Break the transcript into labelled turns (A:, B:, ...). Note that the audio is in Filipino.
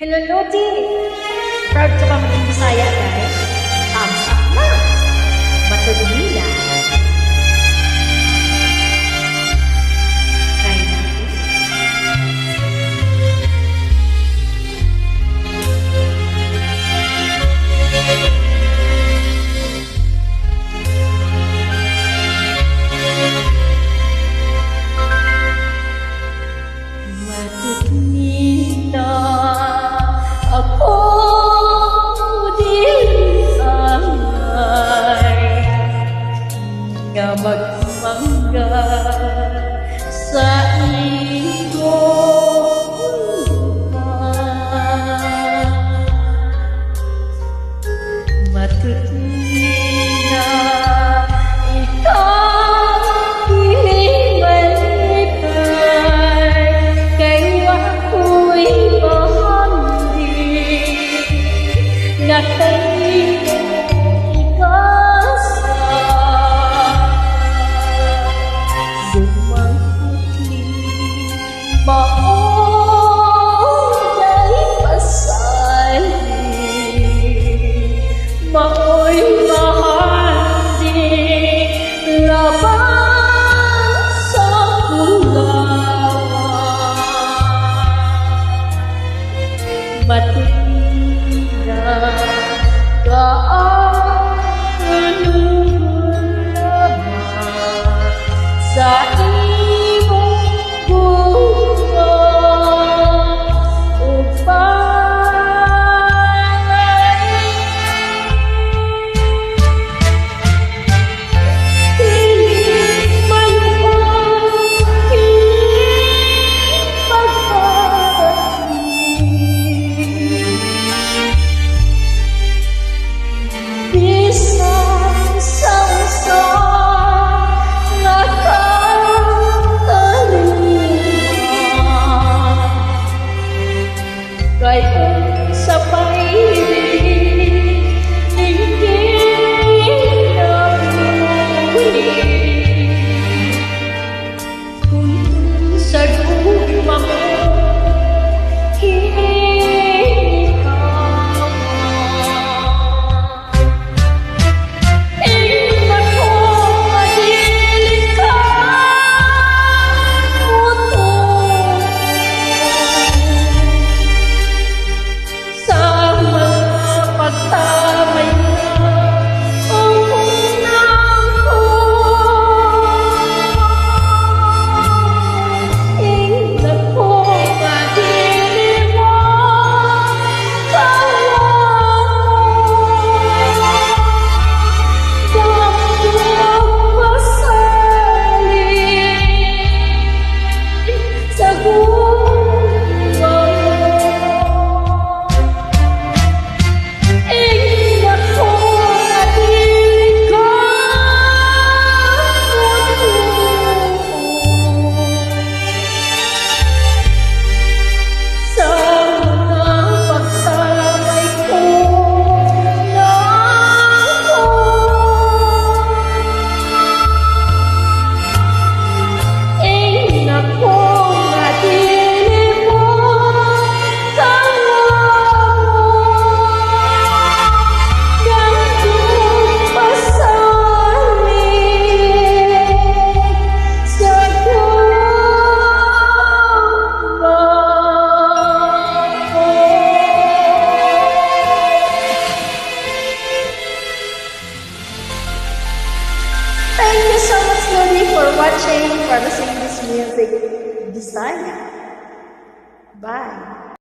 A: Hello, Lodi! Proud ka ba maging Bisaya, guys? Thumbs up na! Matulila! Try natin. Matulila ako din angay nga magmangga sa iyong lugar. Matulila ikaw imalipay kay wako'y nga kayo ikasa lumangkutli mao'y pasali mao'y mahandi laban sa kulawan matulila sa imong buwan upay piling malupang piling pagpapatid bisang sangsang kay sa pailig ninggin namuhi kung sa guma mo Thank you so much, Lodi, for watching, for listening to this music, Bisaya. Bye.